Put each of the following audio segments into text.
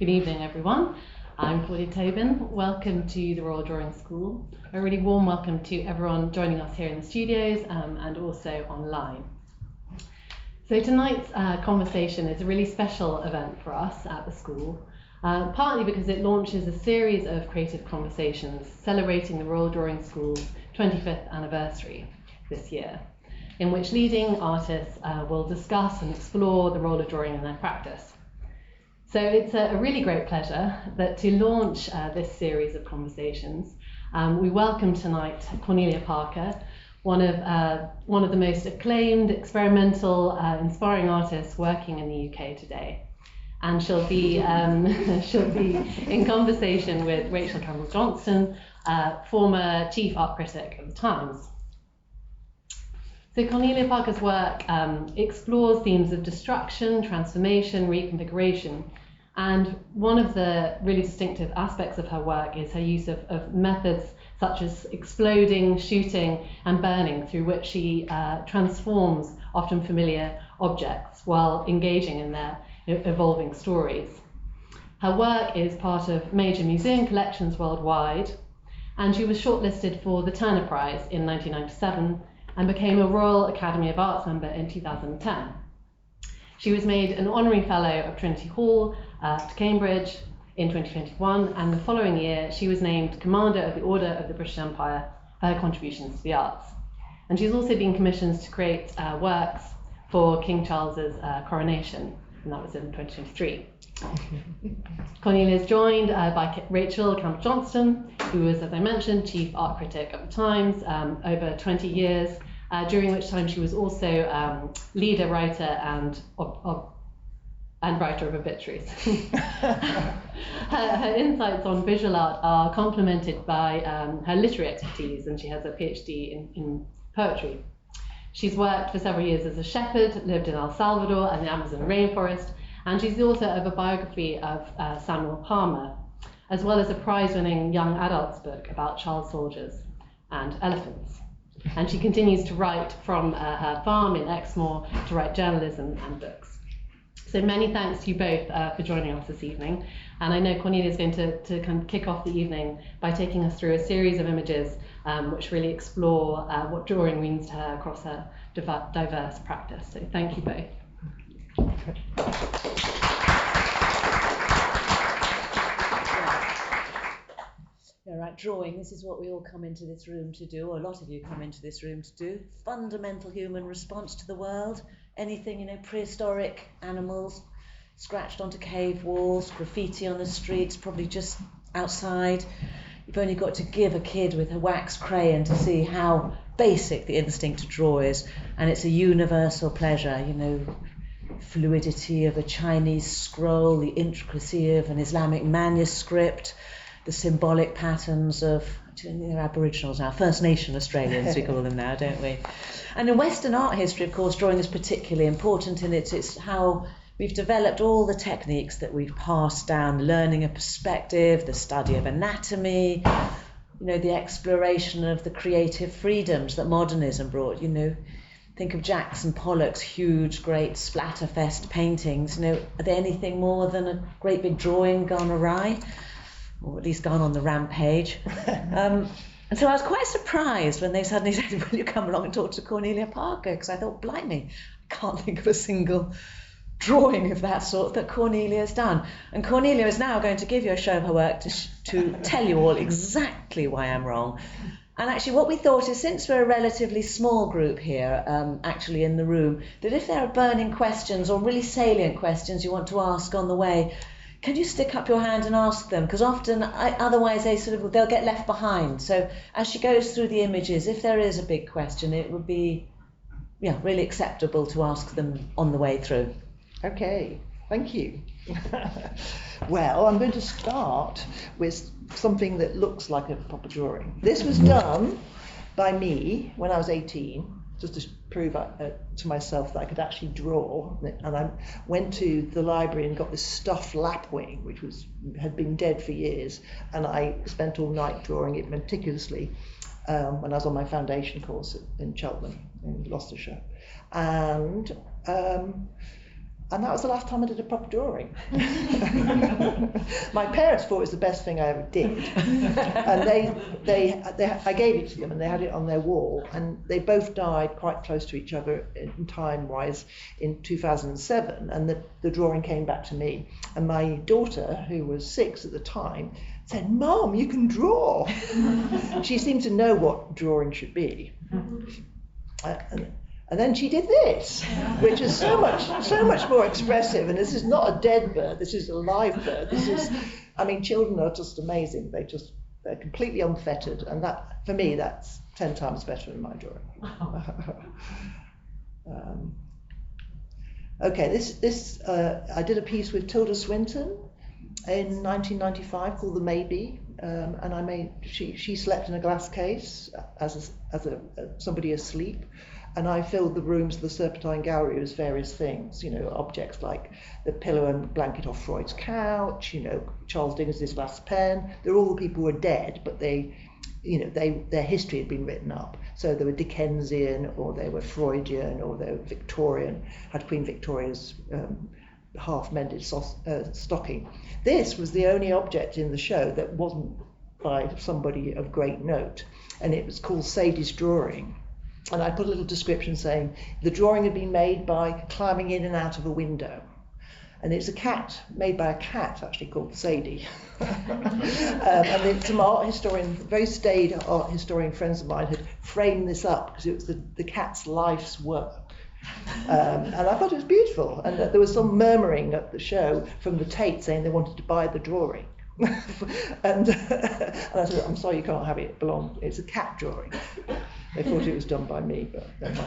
Good evening, everyone. I'm Claudia Tobin. Welcome to the Royal Drawing School. A really warm welcome to everyone joining us here in the studios and also online. So tonight's conversation is a really special event for us at the school, partly because it launches a series of creative conversations celebrating the Royal Drawing School's 25th anniversary this year, in which leading artists will discuss and explore the role of drawing in their practice. So it's a really great pleasure that to launch this series of conversations, we welcome tonight Cornelia Parker, one of the most acclaimed, experimental, inspiring artists working in the UK today. And she'll be in conversation with Rachel Campbell-Johnston, former chief art critic of the Times. So Cornelia Parker's work explores themes of destruction, transformation, reconfiguration, and one of the really distinctive aspects of her work is her use of methods such as exploding, shooting, and burning, through which she transforms often familiar objects while engaging in their evolving stories. Her work is part of major museum collections worldwide, and she was shortlisted for the Turner Prize in 1997 and became a Royal Academy of Arts member in 2010. She was made an Honorary Fellow of Trinity Hall to Cambridge in 2021, and the following year she was named Commander of the Order of the British Empire for her contributions to the arts. And she's also been commissioned to create works for King Charles's coronation, and that was in 2023. Cornelia is joined by Rachel Campbell-Johnston, who was, as I mentioned, chief art critic of the Times over 20 years, during which time she was also leader writer and writer of obituaries. her insights on visual art are complemented by her literary expertise, and she has a PhD in poetry. She's worked for several years as a shepherd, lived in El Salvador and the Amazon rainforest, and she's the author of a biography of Samuel Palmer, as well as a prize-winning young adults book about child soldiers and elephants. And she continues to write from her farm in Exmoor to write journalism and books. So many thanks to you both for joining us this evening. And I know Cornelia is going to kind of kick off the evening by taking us through a series of images which really explore what drawing means to her across her diverse practice. So thank you both. Yeah, right, drawing, this is what we all come into this room to do, or a lot of you come into this room to do. Fundamental human response to the world. Anything, prehistoric animals scratched onto cave walls, graffiti on the streets, probably just outside. You've only got to give a kid with a wax crayon to see how basic the instinct to draw is, and it's a universal pleasure, fluidity of a Chinese scroll, the intricacy of an Islamic manuscript, the symbolic patterns of, they're Aboriginals now, First Nation Australians we call them now, don't we? And in Western art history, of course, drawing is particularly important, and it's how we've developed all the techniques that we've passed down, learning of perspective, the study of anatomy, the exploration of the creative freedoms that modernism brought, Think of Jackson Pollock's huge, great splatterfest paintings. Are they anything more than a great big drawing gone awry? Or at least gone on the rampage. And so I was quite surprised when they suddenly said, will you come along and talk to Cornelia Parker? Because I thought, blimey, I can't think of a single drawing of that sort that Cornelia's done. And Cornelia is now going to give you a show of her work to tell you all exactly why I'm wrong. And actually what we thought is, since we're a relatively small group here, actually in the room, that if there are burning questions or really salient questions you want to ask on the way, can you stick up your hand and ask them? Because often, otherwise they'll get left behind. So as she goes through the images, if there is a big question, it would be, really acceptable to ask them on the way through. Okay, thank you. Well, I'm going to start with something that looks like a proper drawing. This was done by me when I was 18. Just to prove to myself that I could actually draw. And I went to the library and got this stuffed lapwing, which had been dead for years, and I spent all night drawing it meticulously when I was on my foundation course in Cheltenham, in Gloucestershire. And And that was the last time I did a proper drawing. My parents thought it was the best thing I ever did. And I gave it to them and they had it on their wall. And they both died quite close to each other in time-wise in 2007. And the drawing came back to me. And my daughter, who was 6 at the time, said, "Mom, you can draw." She seemed to know what drawing should be. And then she did this, which is so much more expressive. And this is not a dead bird, this is a live bird. Children are just amazing. They're completely unfettered. And that, for me, that's 10 times better than my drawing. I did a piece with Tilda Swinton in 1995 called The Maybe. And she slept in a glass case as somebody asleep. And I filled the rooms of the Serpentine Gallery with various things, objects like the pillow and blanket off Freud's couch, Charles Dickens' last pen. They're all the people who were dead, but their history had been written up. So they were Dickensian, or they were Freudian, or they were Victorian, had Queen Victoria's half-mended stocking. This was the only object in the show that wasn't by somebody of great note, and it was called Sadie's Drawing. And I put a little description saying the drawing had been made by climbing in and out of a window. And it's a cat, made by a cat actually, called Sadie. And some art historian, very staid art historian friends of mine had framed this up because it was the cat's life's work. And I thought it was beautiful. And there was some murmuring at the show from the Tate saying they wanted to buy the drawing. and I said, "I'm sorry, you can't have it. It's a cat drawing." They thought it was done by me, but never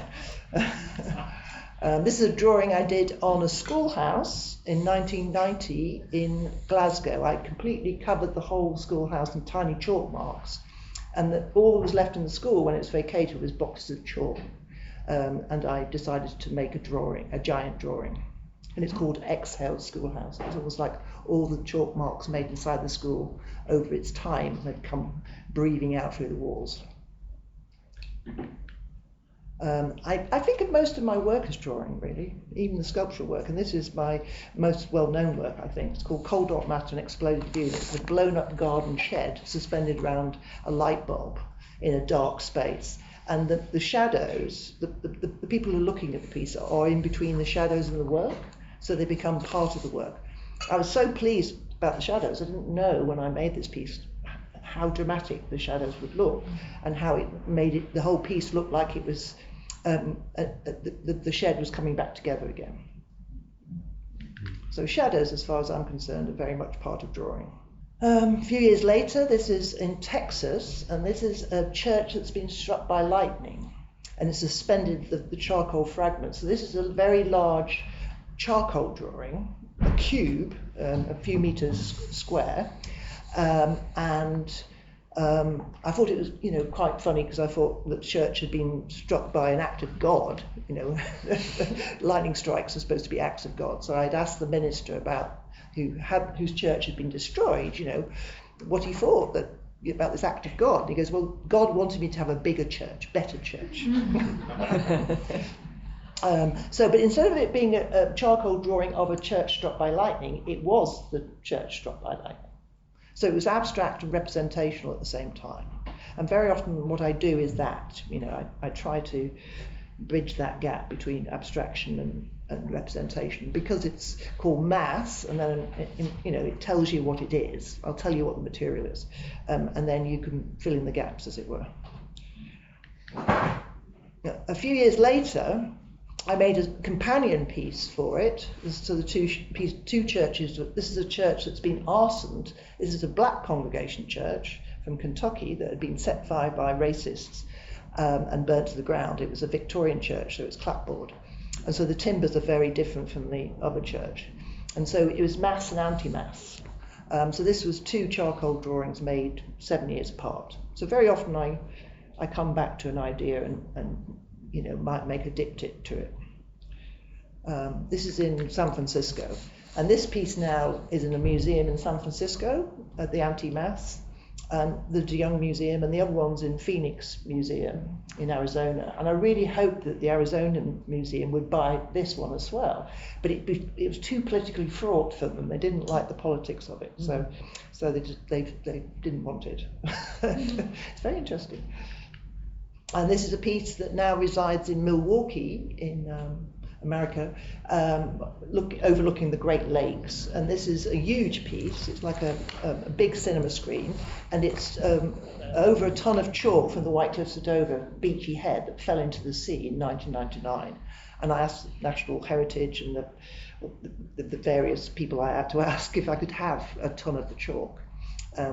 mind. This is a drawing I did on a schoolhouse in 1990 in Glasgow. I completely covered the whole schoolhouse in tiny chalk marks, and all that was left in the school when it was vacated was boxes of chalk. And I decided to make a giant drawing. And it's called Exhale Schoolhouse. It's almost like all the chalk marks made inside the school over its time had come breathing out through the walls. I think of most of my work as drawing, really, even the sculptural work, and this is my most well-known work, I think. It's called Coal Dot Matter and Exploded View. It's a blown-up garden shed suspended around a light bulb in a dark space. And the shadows, the people who are looking at the piece are in between the shadows and the work, so they become part of the work. I was so pleased about the shadows. I didn't know when I made this piece how dramatic the shadows would look, and how it made the whole piece look like it was the shed was coming back together again. So shadows, as far as I'm concerned, are very much part of drawing. A few years later, this is in Texas, and this is a church that's been struck by lightning, and it's suspended the charcoal fragments. So this is a very large charcoal drawing, a cube, a few meters square, and I thought it was, quite funny because I thought the church had been struck by an act of God. Lightning strikes are supposed to be acts of God. So I'd asked the minister about whose church had been destroyed, what he thought about this act of God. And he goes, "Well, God wanted me to have a bigger church, better church." But instead of it being a charcoal drawing of a church struck by lightning, it was the church struck by lightning. So it was abstract and representational at the same time. And very often what I do is that, I try to bridge that gap between abstraction and representation, because it's called mass, and then it tells you what it is. I'll tell you what the material is, and then you can fill in the gaps, as it were. A few years later, I made a companion piece for it. So the two churches. This is a church that's been arsoned. This is a black congregation church from Kentucky that had been set fire by racists and burnt to the ground. It was a Victorian church, so it's clapboard. And so the timbers are very different from the other church. And so it was mass and anti-mass. So this was two charcoal drawings made 7 years apart. So very often I come back to an idea and might make a diptych to it. This is in San Francisco. And this piece now is in a museum in San Francisco at the anti-mass. and the De Young Museum, and the other one's in Phoenix Museum in Arizona. And I really hoped that the Arizona Museum would buy this one as well, but it was too politically fraught for them. They didn't like the politics of it, so they didn't want it. It's very interesting. And this is a piece that now resides in Milwaukee in America, overlooking the Great Lakes. And this is a huge piece. It's like a big cinema screen, and it's over a ton of chalk from the White Cliffs of Dover, beachy head, that fell into the sea in 1999. And I asked National Heritage and the various people I had to ask if I could have a ton of the chalk,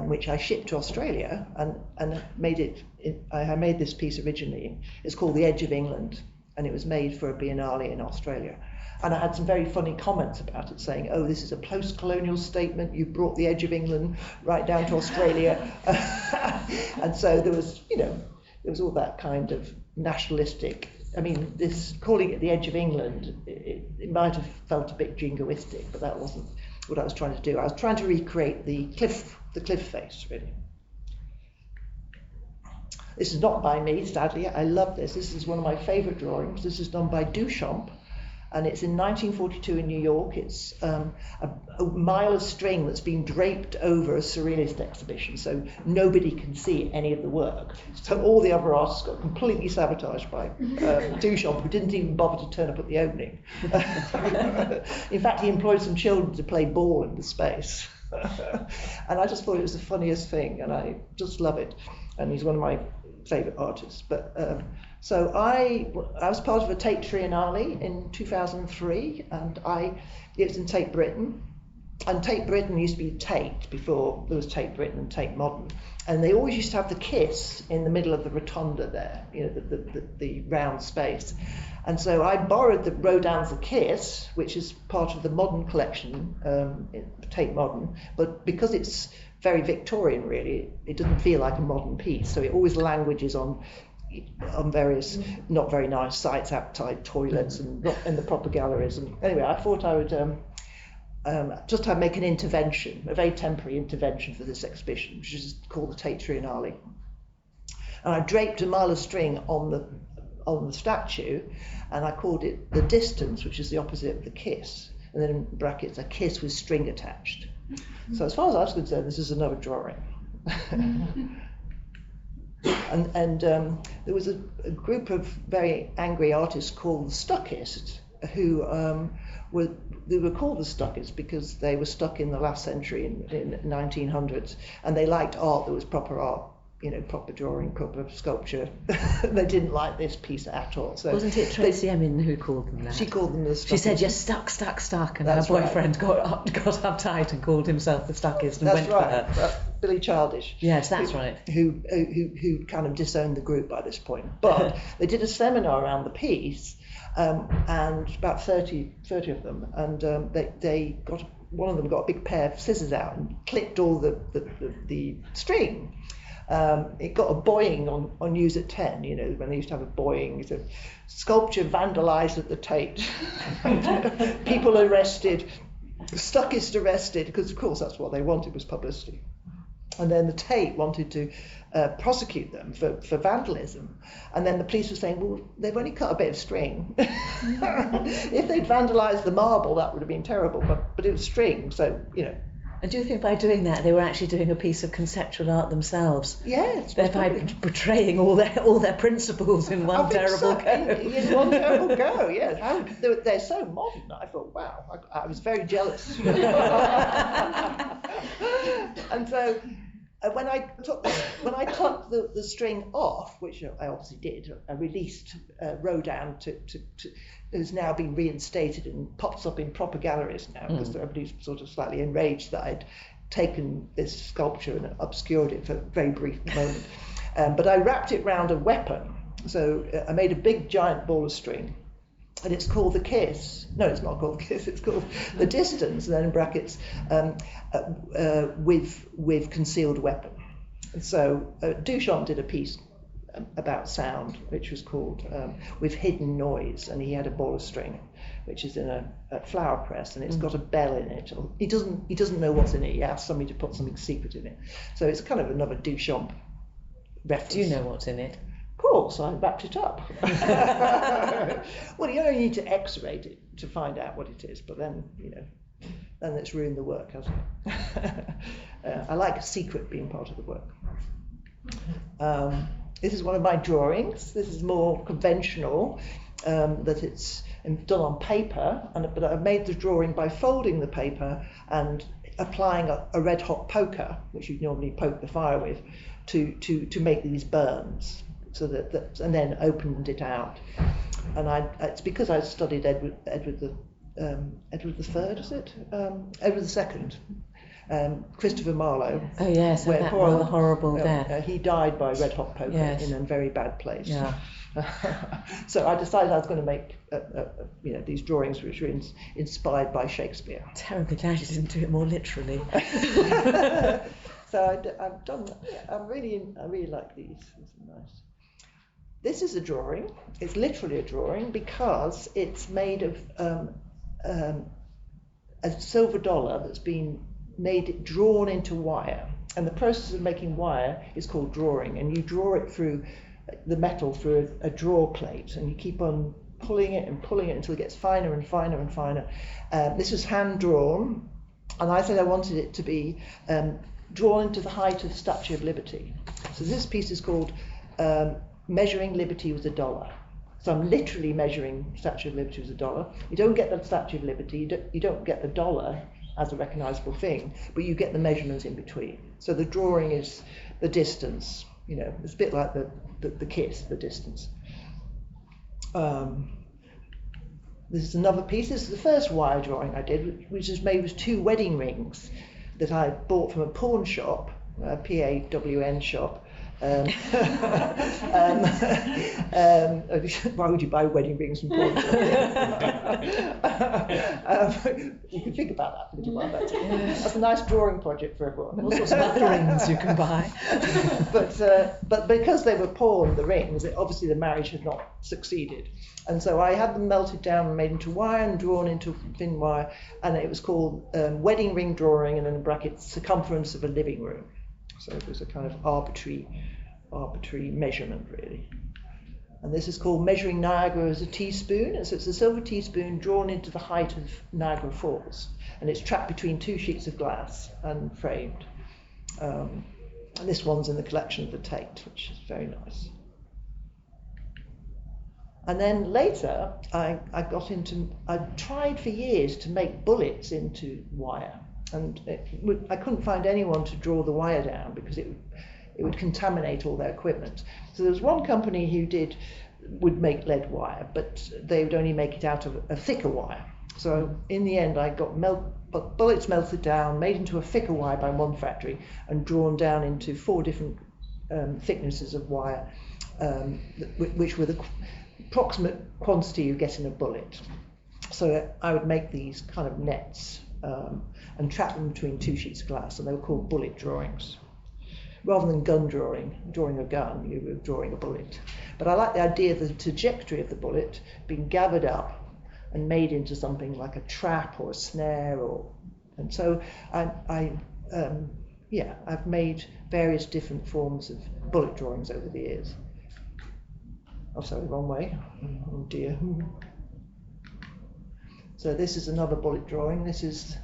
which I shipped to Australia and made it. I made this piece originally. It's called The Edge of England, and it was made for a biennale in Australia. And I had some very funny comments about it, saying, "Oh, this is a post-colonial statement. You brought the edge of England right down to Australia." And so there was all that kind of nationalistic. I mean, calling it the edge of England, it might have felt a bit jingoistic, but that wasn't what I was trying to do. I was trying to recreate the cliff face, really. This is not by me, sadly. I love this. This is one of my favourite drawings. This is done by Duchamp, and it's in 1942 in New York. It's a mile of string that's been draped over a surrealist exhibition, so nobody can see any of the work. So all the other artists got completely sabotaged by Duchamp, who didn't even bother to turn up at the opening. In fact, he employed some children to play ball in the space. And I just thought it was the funniest thing, and I just love it. And he's one of my favourite artists. But so I was part of a Tate Triennale in 2003, and it was in Tate Britain. And Tate Britain used to be Tate before there was Tate Britain and Tate Modern. And they always used to have the kiss in the middle of the rotunda there, the round space. And so I borrowed the Rodin's The Kiss, which is part of the modern collection, Tate Modern, but because it's very Victorian, really, it doesn't feel like a modern piece. So it always languages on various not very nice sites, outside toilets and not in the proper galleries. And anyway, I thought I would just make an intervention, a very temporary intervention for this exhibition, which is called the Tate Triennale. And I draped a mile of string on the statue, and I called it The Distance, which is the opposite of the kiss, and then in brackets a kiss with string attached. So as far as I was concerned, this is another drawing. and there was a group of very angry artists called the Stuckists, who they were called the Stuckists because they were stuck in the last century in 1900s, and they liked art that was proper art. Proper drawing, proper sculpture. They didn't like this piece at all. So wasn't it Tracy Emin who called them that? She called them the Stuckists. She said, "You're stuck," and That's her boyfriend got uptight and called himself the Stuckist and that's went right. for her. Billy Childish. Yes, that's right. Who kind of disowned the group by this point. But they did a seminar around the piece, and about 30 of them, and one of them got a big pair of scissors out and clipped all the string. It got a boying on News at 10, when they used to have a boying. It's a sculpture vandalised at the Tate. People arrested, Stuckists arrested, because of course that's what they wanted, was publicity. And then the Tate wanted to prosecute them for vandalism. And then the police were saying, well, they've only cut a bit of string. If they'd vandalised the marble, that would have been terrible, but it was string, so, And do you think by doing that they were actually doing a piece of conceptual art themselves? Yes. Thereby betraying all their principles in one terrible go. In one terrible go, yes. They're so modern. I thought, wow, I was very jealous. And so when I took the string off, which I obviously did, I released Rodin to has now been reinstated and pops up in proper galleries now, because everybody's sort of slightly enraged that I'd taken this sculpture and obscured it for a very brief moment. But I wrapped it round a weapon, so I made a big giant ball of string, and it's called The Kiss. No, it's not called The Kiss, it's called The Distance, and then in brackets, with concealed weapon. And so Duchamp did a piece about sound, which was called With Hidden Noise, and he had a ball of string. which is in a flower press, and it's got a bell in it. He doesn't know what's in it. He asks somebody to put something secret in it. So it's kind of another Duchamp reference. Do you know what's in it? Of course, I wrapped it up. Well, you only need to X-ray it to find out what it is, but then, then it's ruined the work, hasn't it? I like a secret being part of the work. This is one of my drawings. This is more conventional, that it's done on paper, but I made the drawing by folding the paper and applying a red hot poker, which you'd normally poke the fire with, to make these burns. So that and then opened it out, and it's because I studied Edward the Third, is it? Edward II, Christopher Marlowe. Oh yes, and that rather horrible death. He died by red hot poker in a very bad place. Yeah. So I decided I was going to make these drawings which were inspired by Shakespeare. Terribly glad you didn't do it more literally. So I've done. I really like these. These are nice. This is a drawing. It's literally a drawing because it's made of a silver dollar that's been drawn into wire. And the process of making wire is called drawing. And you draw it through the metal through a draw plate, and you keep on pulling it until it gets finer and finer and finer. This was hand drawn, and I said I wanted it to be drawn into the height of the Statue of Liberty. So this piece is called Measuring Liberty with a Dollar. So I'm literally measuring Statue of Liberty with a dollar. You don't get the Statue of Liberty, you don't get the dollar as a recognisable thing, but you get the measurements in between. So the drawing is the distance, it's a bit like the kiss, the distance. This is another piece. This is the first wire drawing I did, which is made with 2 wedding rings that I bought from a pawn shop, a PAWN shop. Why would you buy wedding rings from pawn shop? You can think about that a little while later. That's a nice drawing project for everyone. All sorts of other rings you can buy. But because they were pawned, the rings, obviously the marriage had not succeeded. And so I had them melted down and made into wire and drawn into thin wire, and it was called wedding ring drawing, and then in brackets circumference of a living room. So it was a kind of arbitrary measurement, really. And this is called Measuring Niagara as a Teaspoon. And so it's a silver teaspoon drawn into the height of Niagara Falls. And it's trapped between 2 sheets of glass and framed. And this one's in the collection of the Tate, which is very nice. And then later, I tried for years to make bullets into wire. And I couldn't find anyone to draw the wire down because it would contaminate all their equipment. So there was one company who would make lead wire, but they would only make it out of a thicker wire. So in the end, I got bullets melted down, made into a thicker wire by one factory, and drawn down into 4 different thicknesses of wire, which were the approximate quantity you get in a bullet. So I would make these kind of nets and trap them between 2 sheets of glass, and they were called bullet drawings. Rather than drawing a gun, you were drawing a bullet. But I like the idea of the trajectory of the bullet being gathered up and made into something like a trap or a snare, and so I've made various different forms of bullet drawings over the years. Oh, sorry, wrong way. Oh dear. So this is another bullet drawing. This is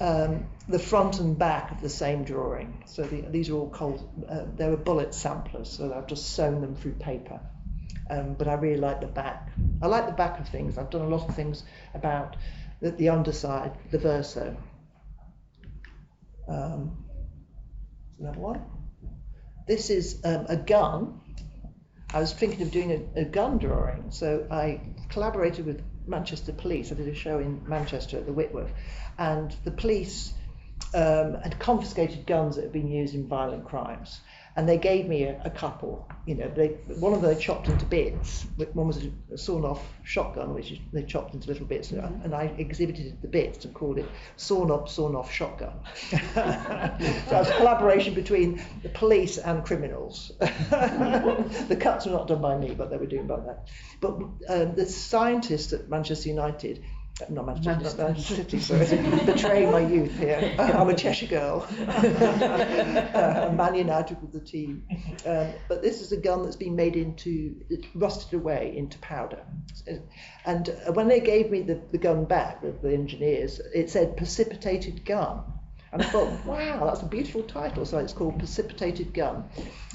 the front and back of the same drawing. So these are all they were bullet samplers, so I've just sewn them through paper. But I really like the back. I like the back of things. I've done a lot of things about the underside, the verso. Another one. This is a gun. I was thinking of doing a gun drawing, so I collaborated with Manchester Police. I did a show in Manchester at the Whitworth, and the police had confiscated guns that had been used in violent crimes, and they gave me a couple. One of them they chopped into bits. One was a sawn-off shotgun, which they chopped into little bits, and I exhibited the bits and called it sawn-off shotgun. So it was a collaboration between the police and criminals. The cuts were not done by me, but they were doing by that. But the scientists at Manchester United Not Manchester City, sorry, betraying my youth here. I'm a Cheshire girl. Man United with the team. But this is a gun that's been made it's rusted away into powder. And when they gave me the gun back, the engineers, it said precipitated gun. And I thought, wow, that's a beautiful title. So it's called Precipitated Gun.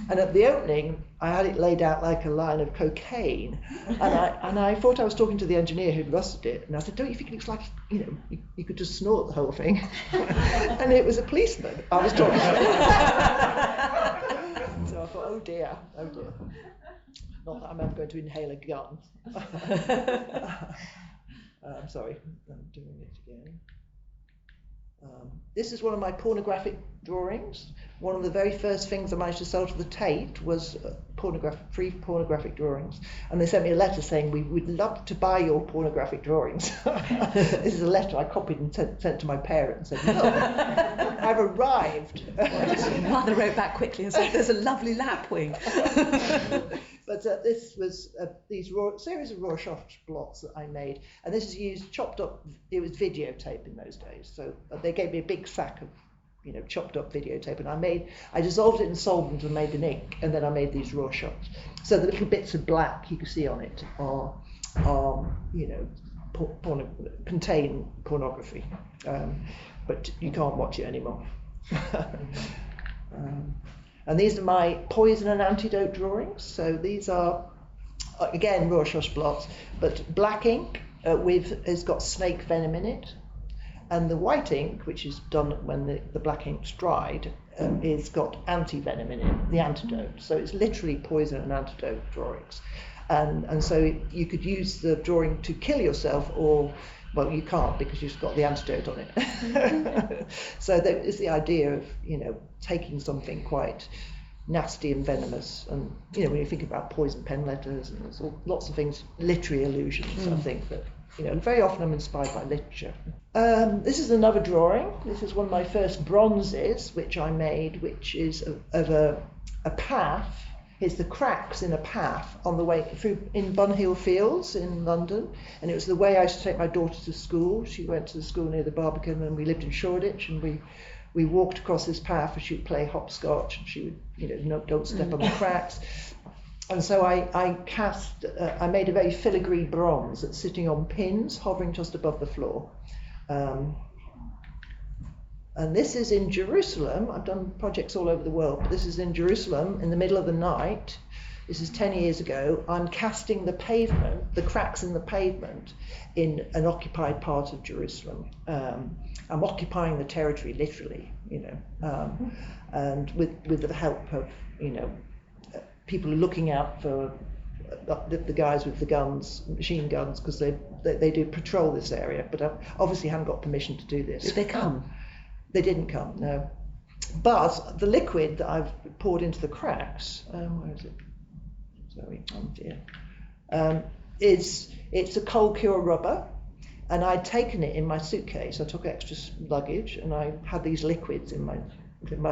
And at the opening, I had it laid out like a line of cocaine. And I thought I was talking to the engineer who'd rusted it. And I said, don't you think it looks like, you could just snort the whole thing? And it was a policeman I was talking to. So I thought, oh dear. Not that I'm ever going to inhale a gun. I'm sorry, I'm doing it again. This is one of my pornographic drawings. One of the very first things I managed to sell to the Tate was free pornographic drawings. And they sent me a letter saying, we would love to buy your pornographic drawings. This is a letter I copied and sent to my parents. And said, look, I've arrived. Mother wrote back quickly and said, there's a lovely lapwing. But this was these series of Rorschach blocks that I made, and this is used chopped up. It was videotape in those days, so they gave me a big sack of, chopped up videotape, and I dissolved it in solvent and made an ink, and then I made these Rorschachs. So the little bits of black you can see on it are contain pornography, but you can't watch it anymore. And these are my poison and antidote drawings. So these are, again, Rorschach blocks, but black ink has got snake venom in it. And the white ink, which is done when the black ink's dried, is got anti-venom in it, the antidote. So it's literally poison and antidote drawings. And so you could use the drawing to kill yourself, or, well, you can't because you've got the antidote on it. So there is the idea of, taking something quite nasty and venomous. And, when you think about poison pen letters, and there's lots of things, literary allusions, I think that, and very often I'm inspired by literature. This is another drawing. This is one of my first bronzes, which I made, which is of a path. It's the cracks in a path on the way through in Bunhill Fields in London, and it was the way I used to take my daughter to school. She went to the school near the Barbican, and we lived in Shoreditch, and we walked across this path, and she would play hopscotch, and she would, no, don't step on the cracks. And so I made a very filigree bronze that's sitting on pins, hovering just above the floor. And this is in Jerusalem. I've done projects all over the world, but this is in Jerusalem in the middle of the night. This is 10 years ago. I'm casting the pavement, the cracks in the pavement, in an occupied part of Jerusalem. I'm occupying the territory, literally, and with the help of, people looking out for the guys with the guns, machine guns, because they do patrol this area, but I obviously haven't got permission to do this. Did they come? They didn't come, no. But the liquid that I've poured into the cracks, where is it? Sorry, oh dear. It's a cold cure rubber, and I'd taken it in my suitcase. I took extra luggage, and I had these liquids in my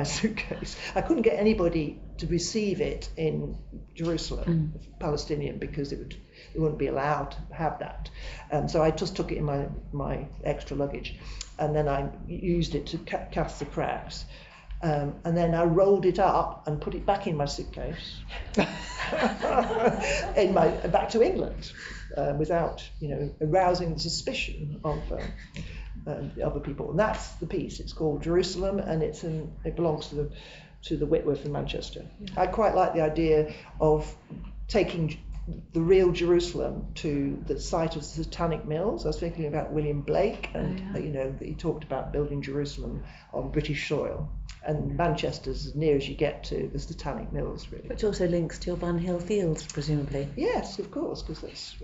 suitcase. I couldn't get anybody to receive it in Jerusalem, Palestinian, because it wouldn't be allowed to have that. So I just took it in my extra luggage, and then I used it to cast the cracks. And then I rolled it up and put it back in my suitcase, back to England, without arousing the suspicion of the other people. And that's the piece. It's called Jerusalem, and it belongs to the Whitworth in Manchester. I quite like the idea of taking the real Jerusalem to the site of the Satanic Mills. I was thinking about William Blake, and he talked about building Jerusalem on British soil, and Manchester's as near as you get to the Satanic Mills, really. Which also links to your Bunhill Fields, presumably. Yes, of course, because that's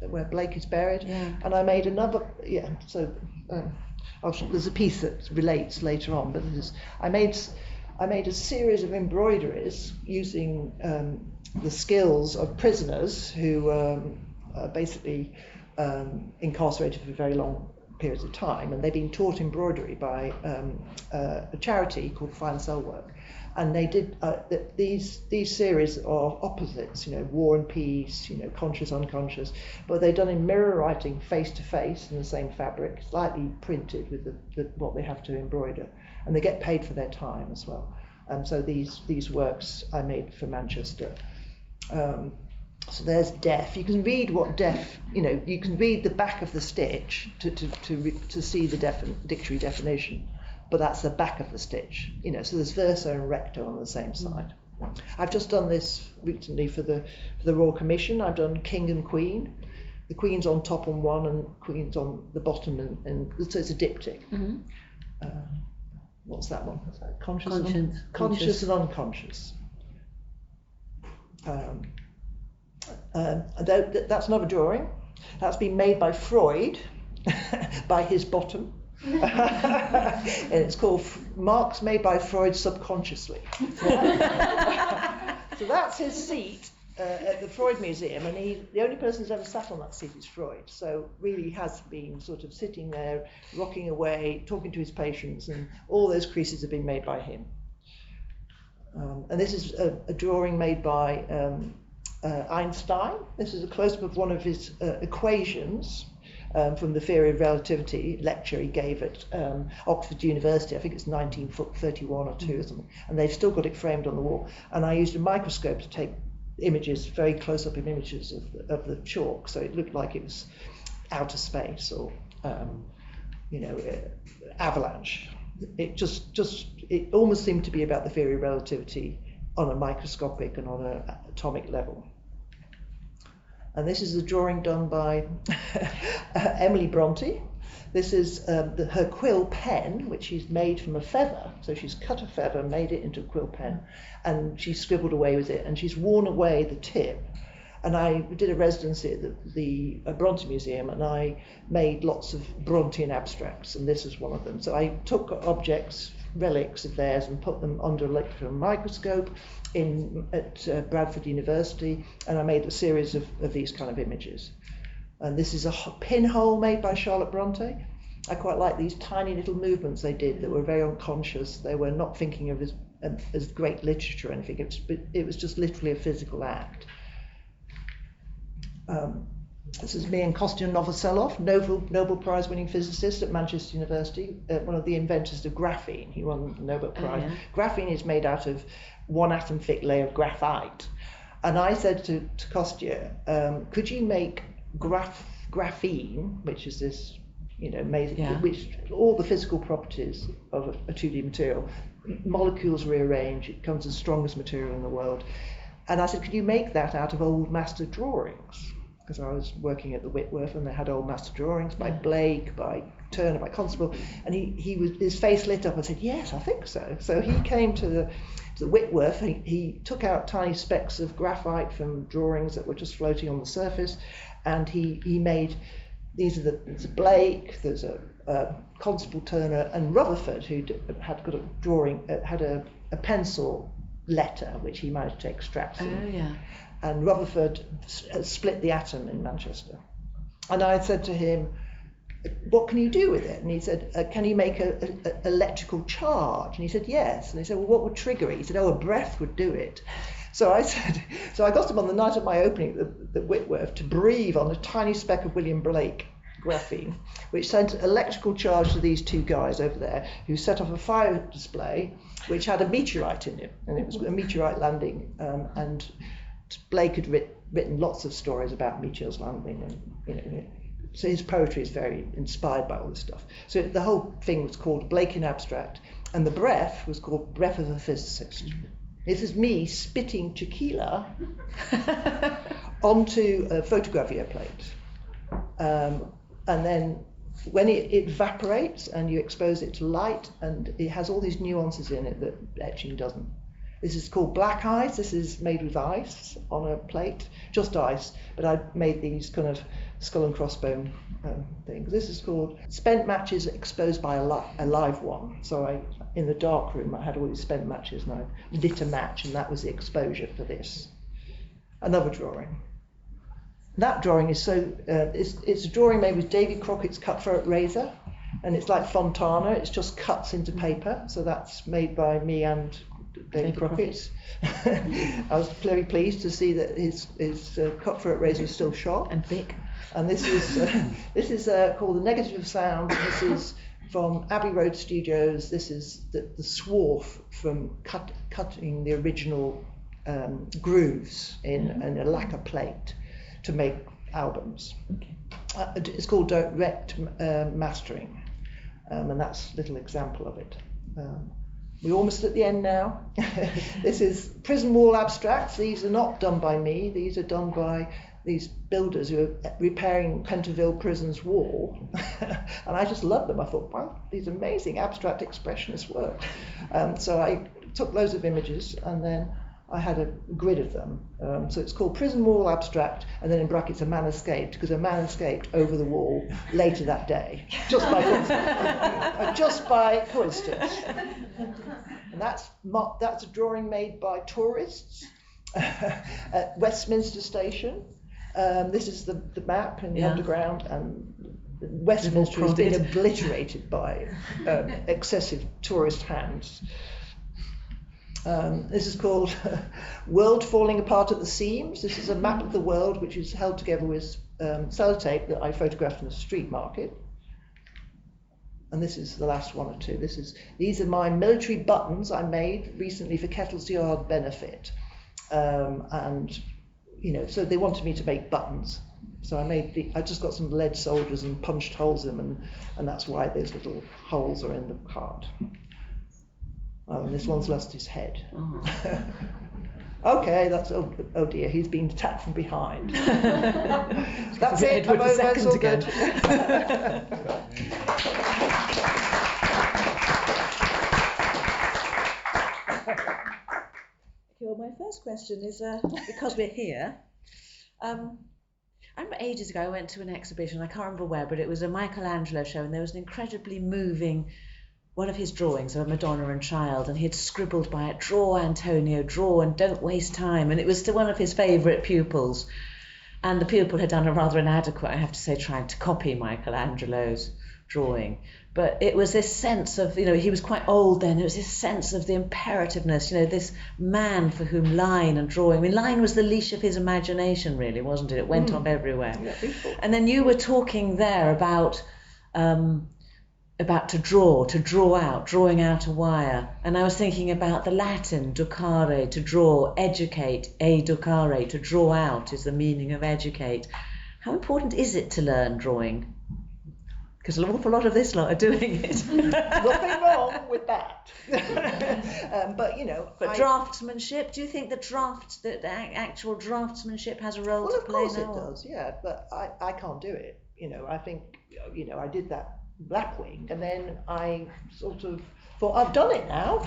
where Blake is buried. Yeah. And I made another. Yeah, so there's a piece that relates later on, but I made a series of embroideries using the skills of prisoners who are basically incarcerated for very long periods of time, and they've been taught embroidery by a charity called Fine Cell Work. And they did these series of opposites, war and peace, conscious, unconscious, but they're done in mirror writing, face to face, in the same fabric, slightly printed with what they have to embroider, and they get paid for their time as well. And so these works I made for Manchester. So there's deaf. You can read what deaf, you can read the back of the stitch to see the dictionary definition. But that's the back of the stitch, so there's verso and recto on the same side. I've just done this recently for the Royal Commission. I've done King and Queen. The Queen's on top on one and Queen's on the bottom, and so it's a diptych. Mm-hmm. What's that one? Conscious and unconscious. That's not a drawing. That's been made by Freud, by his bottom. And it's called Marks Made by Freud Subconsciously. So that's his seat at the Freud Museum, and the only person who's ever sat on that seat is Freud. So really has been sort of sitting there, rocking away, talking to his patients, and all those creases have been made by him. And this is a drawing made by Einstein. This is a close-up of one of his equations. From the theory of relativity lecture he gave at Oxford University. I think it's 1931 or 2 or something, and they've still got it framed on the wall. And I used a microscope to take images, very close-up images of the chalk, so it looked like it was outer space or avalanche. It almost seemed to be about the theory of relativity on a microscopic and on an atomic level. And this is a drawing done by Emily Bronte. This is her quill pen, which she's made from a feather. So she's cut a feather, made it into a quill pen, and she scribbled away with it, and she's worn away the tip. And I did a residency at the Bronte Museum, and I made lots of Brontean abstracts, and this is one of them. So I took objects, relics of theirs, and put them under electron microscope at Bradford University, and I made a series of these kind of images. And this is a pinhole made by Charlotte Bronte. I quite like these tiny little movements they did that were very unconscious. They were not thinking of as great literature or anything. It was just literally a physical act. This is me and Kostya Novoselov, Nobel Prize winning physicist at Manchester University, one of the inventors of graphene. He won the Nobel Prize. Oh, yeah. Graphene is made out of one atom thick layer of graphite. And I said to Kostya, could you make graphene, which is this, amazing, which all the physical properties of a 2D material, molecules rearrange, it becomes the strongest material in the world. And I said, could you make that out of old master drawings? Because I was working at the Whitworth and they had old master drawings by Blake, by Turner, by Conceptual, and his face lit up and said, yes, I think so. So he came to the Whitworth, he took out tiny specks of graphite from drawings that were just floating on the surface, and he made, there's a Blake, there's a Constable, Turner, and Rutherford, who had got a drawing, had a pencil letter which he managed to extract. Oh, yeah. And Rutherford split the atom in Manchester. And I said to him, what can you do with it? And he said, can you make an electrical charge? And he said, yes. And he said, well, what would trigger it? He said, a breath would do it. So I got him on the night of my opening at the Whitworth to breathe on a tiny speck of William Blake graphene, which sent electrical charge to these two guys over there, who set off a fire display which had a meteorite in it, and it was a meteorite landing, and Blake had written lots of stories about meteors landing, and so his poetry is very inspired by all this stuff. So the whole thing was called Blake in Abstract, and the breath was called Breath of a Physicist. This is me spitting tequila onto a photogravure plate, and then when it evaporates and you expose it to light, and it has all these nuances in it that etching doesn't. This is called black ice. This is made with ice on a plate, just ice, but I made these kind of skull and crossbone things. This is called spent matches exposed by a live one. So in the dark room, I had all these spent matches, and I lit a match, and that was the exposure for this. Another drawing. that drawing is so, it's a drawing made with Davy Crockett's cutthroat razor, and it's like Fontana, it's just cuts into paper, so that's made by me and Davy Crockett. I was very pleased to see that his cutthroat razor is still sharp. And thick. And this is called The Negative of Sound. This is from Abbey Road Studios. This is the swarf from cutting the original grooves in a lacquer plate to make albums. Okay. It's called direct mastering, and that's a little example of it. We're almost at the end now. This is prison wall abstracts. These are not done by me. These are done by these builders who are repairing Pentonville Prison's wall. And I just love them. I thought, wow, these amazing abstract expressionist work. So I took loads of images, and then I had a grid of them. So it's called Prison Wall Abstract, and then in brackets a man escaped, because a man escaped over the wall later that day, just by coincidence. Just by coincidence. And that's a drawing made by tourists at Westminster Station. This is the map in the underground, and Westminster has been obliterated by excessive tourist hands. This is called World Falling Apart at the Seams. This is a map of the world which is held together with sellotape that I photographed in a street market. And this is the last one or two. These are my military buttons I made recently for Kettle's Yard benefit. And so they wanted me to make buttons. So I just got some lead soldiers and punched holes in them, and that's why those little holes are in the heart. Oh, and this one's lost his head. Oh. Okay, that's oh dear, he's been attacked from behind. That's it. I'm over. It's all good. Well, my first question is because we're here. I remember ages ago I went to an exhibition. I can't remember where, but it was a Michelangelo show, and there was an incredibly moving. One of his drawings of a Madonna and Child, and he had scribbled by it, "Draw, Antonio, draw, and don't waste time." And it was to one of his favourite pupils. And the pupil had done a rather inadequate, I have to say, trying to copy Michelangelo's drawing. But it was this sense of, he was quite old then, there was this sense of the imperativeness, this man for whom line and drawing, line was the leash of his imagination, really, wasn't it? It went off everywhere. Yeah, and then you were talking there about to draw out, drawing out a wire. And I was thinking about the Latin, ducare, to draw, educate, educare, to draw out is the meaning of educate. How important is it to learn drawing? Because an awful lot of this lot are doing it. Nothing wrong with that. But draftsmanship, do you think the actual draftsmanship has a role to play now? Well, of course it does, yeah, but I can't do it. I think, I did that Blackwing, and then I sort of thought, I've done it now.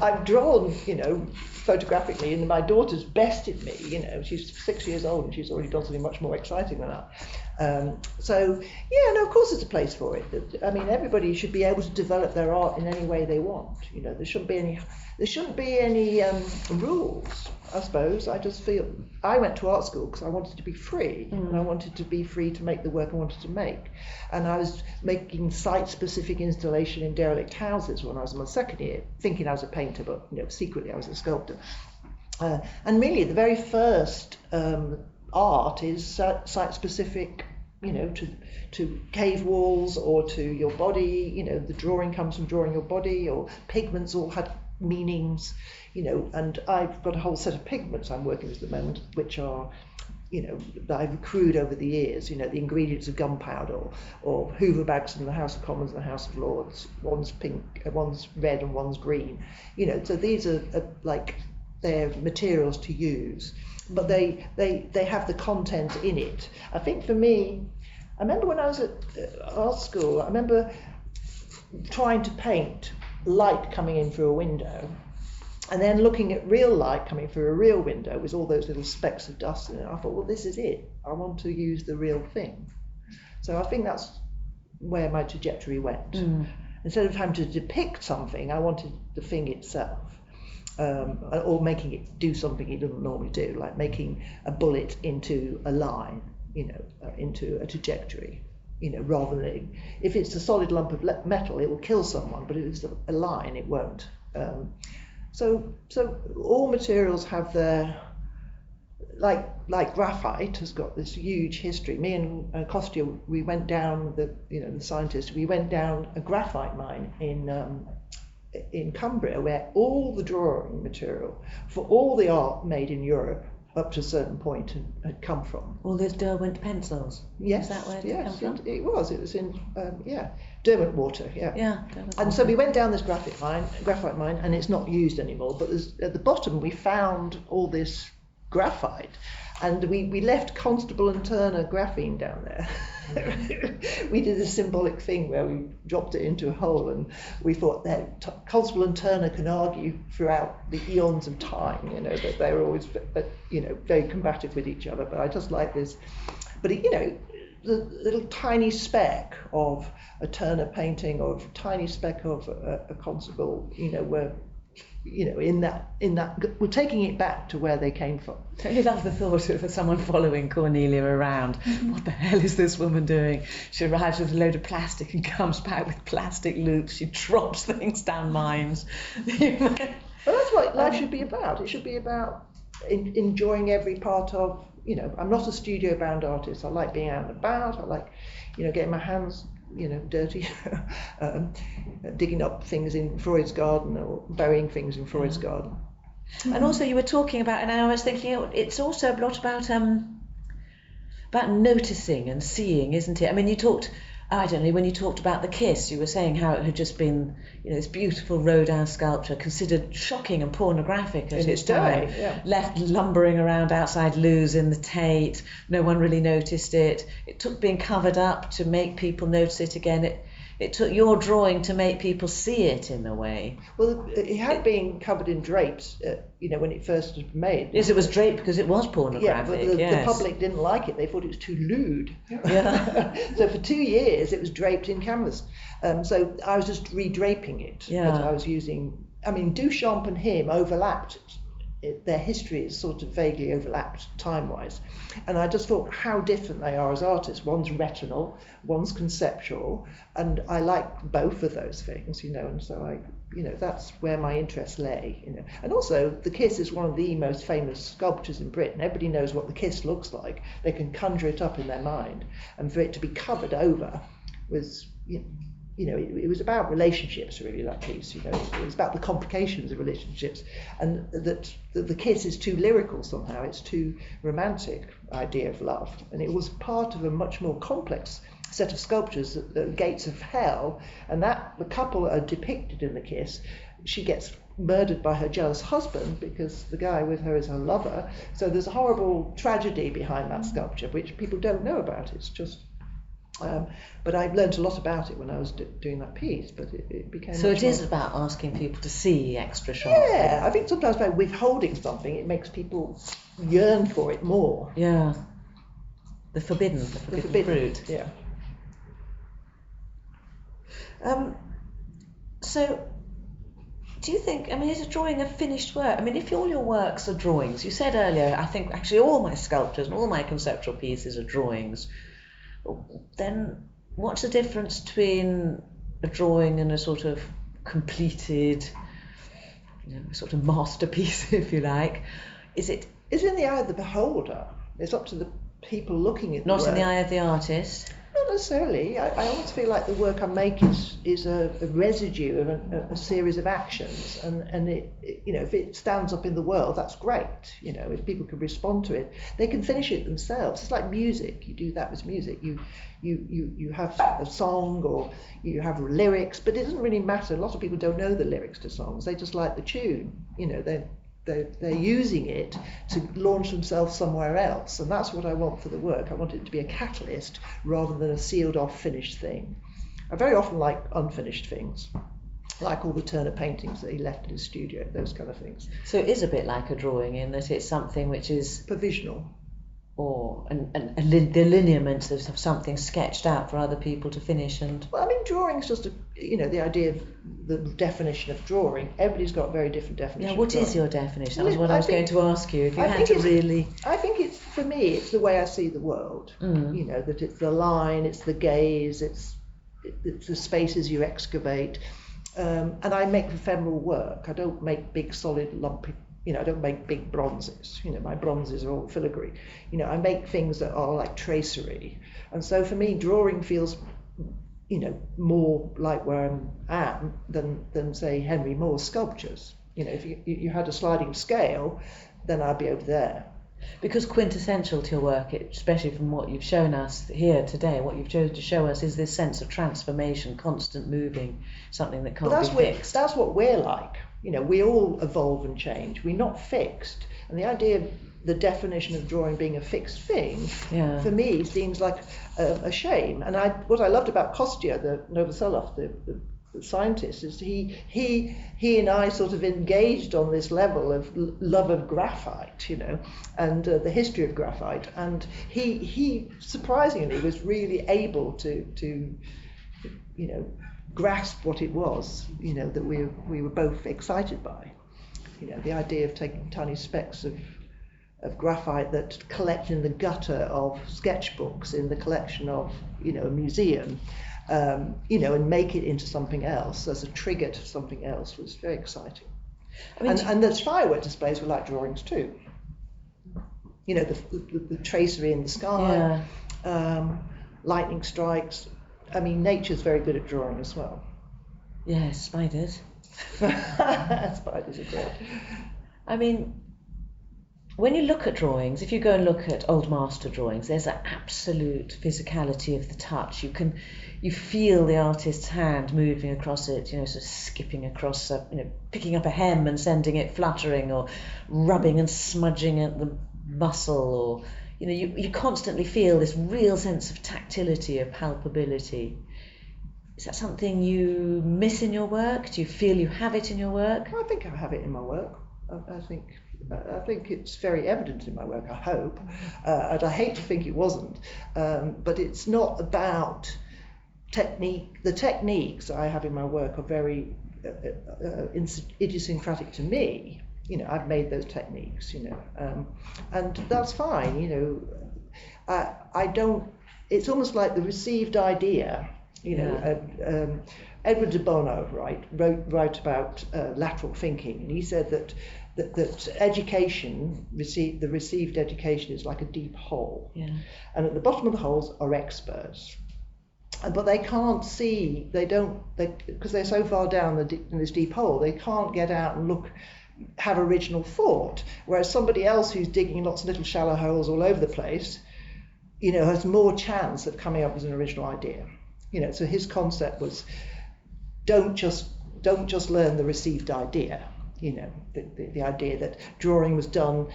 I've drawn, photographically, and my daughter's bested me. She's 6 years old and she's already done something much more exciting than that. Of course there's a place for it. Everybody should be able to develop their art in any way they want. There shouldn't be any rules, I suppose. I just feel I went to art school because I wanted to be free, and I wanted to be free to make the work I wanted to make. And I was making site-specific installation in derelict houses when I was in my second year, thinking I was a painter, but secretly I was a sculptor. And really, the very first art is site-specific, to cave walls or to your body. The drawing comes from drawing your body, or pigments all had meanings, and I've got a whole set of pigments I'm working with at the moment, which are, that I've accrued over the years, the ingredients of gunpowder or Hoover bags in the House of Commons and the House of Lords. One's pink, one's red and one's green. So these are like, they're materials to use, but they have the content in it. I think for me, I remember when I was at art school, I remember trying to paint light coming in through a window, and then looking at real light coming through a real window with all those little specks of dust in it. I thought, well, this is it. I want to use the real thing. So I think that's where my trajectory went. Instead of having to depict something, I wanted the thing itself. or making it do something it doesn't normally do, like making a bullet into a line, into a trajectory, rather than if it's a solid lump of metal, it will kill someone, but if it's a line, it won't. So all materials have their, like graphite has got this huge history. Me and Claudia, we went down the scientist, we went down a graphite mine in Cumbria, where all the drawing material for all the art made in Europe up to a certain point had come from. All those Derwent pencils. Yes, Is that where they yes, come from? it was in Derwent water. Yeah. And so we went down this graphite mine, and it's not used anymore. But at the bottom we found all this graphite, and we left Constable and Turner graphene down there. We did a symbolic thing where we dropped it into a hole, and we thought that Constable and Turner can argue throughout the eons of time, that they were always, very combative with each other. But I just like this. But the little tiny speck of a Turner painting, or a tiny speck of a Constable, were, in that, we're taking it back to where they came from. Don't you love the thought of someone following Cornelia around? What the hell is this woman doing? She arrives with a load of plastic and comes back with plastic loops. She drops things down mines. Well, that's what life should be about. It should be about enjoying every part of, I'm not a studio-bound artist. I like being out and about. I like, getting my hands, dirty, digging up things in Freud's garden, or burying things in Freud's garden. And also you were talking about, and I was thinking it's also a lot about noticing and seeing, isn't it? I mean, you talked, I don't know, when you talked about the Kiss, you were saying how it had just been, this beautiful Rodin sculpture, considered shocking and pornographic at its time, left lumbering around outside Louvre's in the Tate. No one really noticed it. It took being covered up to make people notice it again. It took your drawing to make people see it in a way. Well, it had been covered in drapes, when it first was made. Yes, it was draped because it was pornographic. Yeah, but the public didn't like it. They thought it was too lewd. Yeah. So for 2 years it was draped in canvas. So I was just redraping it. Yeah. But I was using, Duchamp and him overlapped. Their history is sort of vaguely overlapped time-wise, and I just thought how different they are as artists. One's retinal, one's conceptual, and I like both of those things, and so that's where my interest lay, And also, the Kiss is one of the most famous sculptures in Britain. Everybody knows what the Kiss looks like. They can conjure it up in their mind, and for it to be covered over was, it was about relationships, really, that piece. It was about the complications of relationships, and that the Kiss is too lyrical somehow. It's too romantic idea of love, and it was part of a much more complex set of sculptures, the Gates of Hell, and that the couple are depicted in the Kiss. She gets murdered by her jealous husband because the guy with her is her lover. So there's a horrible tragedy behind that sculpture, which people don't know about. It's just. But I learned a lot about it when I was doing that piece, but it became... So it is about asking people to see extra sharp. Yeah, I think sometimes by withholding something, it makes people yearn for it more. Yeah. The forbidden fruit. Yeah. So, do you think, is a drawing a finished work? If all your works are drawings, you said earlier, I think actually all my sculptures and all my conceptual pieces are drawings, then what's the difference between a drawing and a sort of completed, sort of masterpiece, if you like? It's in the eye of the beholder. It's up to the people looking at the work. Not in the eye of the artist? Not necessarily. I always feel like the work I make is a residue of a series of actions, and it if it stands up in the world, that's great. If people can respond to it, they can finish it themselves. It's like music. You do that with music. You have a song, or you have lyrics, but it doesn't really matter. A lot of people don't know the lyrics to songs. They just like the tune. They're using it to launch themselves somewhere else, and that's what I want for the work. I want it to be a catalyst rather than a sealed off finished thing. I very often like unfinished things, like all the Turner paintings that he left in his studio, those kind of things. So it is a bit like a drawing in that it's something which is provisional. the lineaments of something sketched out for other people to finish. And well, I mean, drawing is just the idea of the definition of drawing. Everybody's got a very different definition. Yeah, what of is your definition? Well, That was what I was going to ask you. If you had to really, I think it's, for me, it's the way I see the world. That it's the line, it's the gaze, it's the spaces you excavate, and I make ephemeral work. I don't make big, solid, lumpy. I don't make big bronzes. My bronzes are all filigree. I make things that are like tracery. And so for me, drawing feels, more like where I am than say, Henry Moore's sculptures. If you had a sliding scale, then I'd be over there. Because quintessential to your work, especially from what you've shown us here today, what you've chosen to show us is this sense of transformation, constant moving, something that can't be fixed. That's what we're like. We all evolve and change. We're not fixed. And the idea of the definition of drawing being a fixed thing, for me, seems like a shame. And what I loved about Kostya, the Novoselov, the scientist, is he and I sort of engaged on this level of love of graphite, and the history of graphite. And he surprisingly was really able to grasp what it was, that we were both excited by. The idea of taking tiny specks of graphite that collect in the gutter of sketchbooks in the collection of, a museum, and make it into something else as a trigger to something else was very exciting. I mean, and the firework displays were like drawings too. The tracery in the sky, lightning strikes. I mean, nature's very good at drawing as well. Yes, spiders. Spiders are great. I mean, when you look at drawings, if you go and look at old master drawings, there's an absolute physicality of the touch. You feel the artist's hand moving across it, sort of skipping across, picking up a hem and sending it fluttering, or rubbing and smudging at the muscle, or you constantly feel this real sense of tactility, of palpability. Is that something you miss in your work? Do you feel you have it in your work? I think I have it in my work. I think it's very evident in my work, I hope. And I hate to think it wasn't. But it's not about technique. The techniques I have in my work are very idiosyncratic to me. I've made those techniques, and that's fine, I don't, it's almost like the received idea, Edward de Bono, wrote about lateral thinking, and he said that education, the received education is like a deep hole, and at the bottom of the holes are experts. But they can't see, because they're so far down in this deep hole, they can't get out and have original thought, whereas somebody else who's digging lots of little shallow holes all over the place, has more chance of coming up with an original idea. So his concept was, don't just learn the received idea. The idea that drawing was done,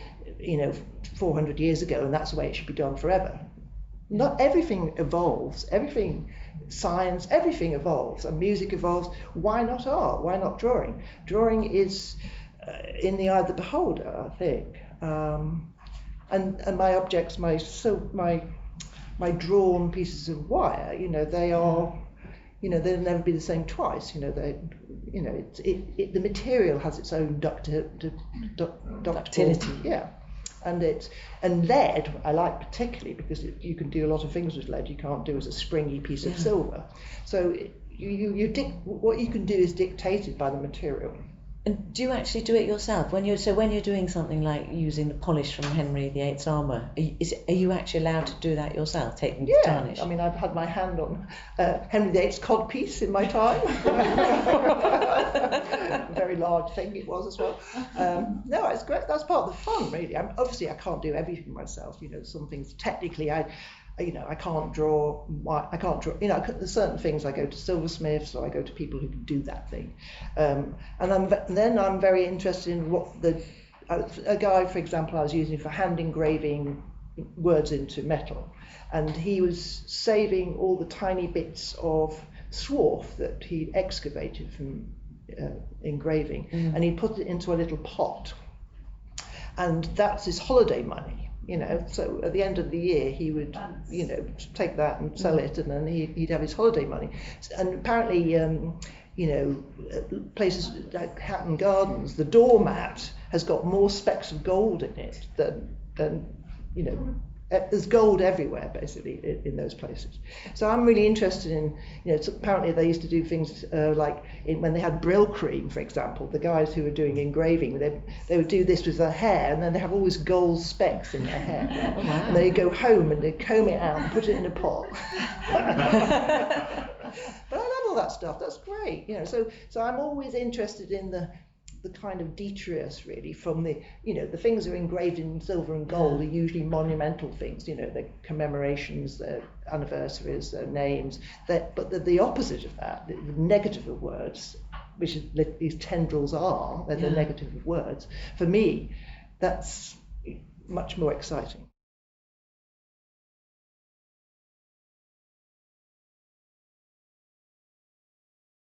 400 years ago, and that's the way it should be done forever. Not everything evolves. Science, everything evolves, and music evolves. Why not art? Why not drawing? Drawing is in the eye of the beholder, I think. And my objects, my drawn pieces of wire, they are, they'll never be the same twice. The material has its own ductility. Yeah. And lead I like particularly because you can do a lot of things with lead you can't do as a springy piece of silver. So what you can do is dictated by the material. And do you actually do it yourself? When you're doing something like using the polish from Henry VIII's armour, are you actually allowed to do that yourself, taking the tarnish? I mean, I've had my hand on Henry VIII's codpiece in my time. A very large thing it was as well. No, it's great. That's part of the fun, really. Obviously, I can't do everything myself. Some things technically I can't draw. There's certain things I go to silversmiths or I go to people who can do that thing. And then I'm very interested in what a guy, for example, I was using for hand engraving words into metal, and he was saving all the tiny bits of swarf that he'd excavated from engraving, and he put it into a little pot, and that's his holiday money. you know. So at the end of the year, he would, you know, take that and sell it, and then he'd have his holiday money. And apparently, you know, places like Hatton Gardens, the doormat has got more specks of gold in it than you know. There's gold everywhere, basically, in those places. So I'm really interested in, you know, apparently they used to do things like when they had Brill cream, for example, the guys who were doing engraving, they would do this with their hair, and then they have all these gold specks in their hair. Oh, wow. And they'd go home and they'd comb it out and put it in a pot. But I love all that stuff. That's great, you know. So I'm always interested in the kind of detritus, really, from the, you know, the things that are engraved in silver and gold are usually monumental things, you know, the commemorations, the anniversaries, the names, but the opposite of that, the negative of words, which is, these tendrils are, they're the negative of words. For me, that's much more exciting.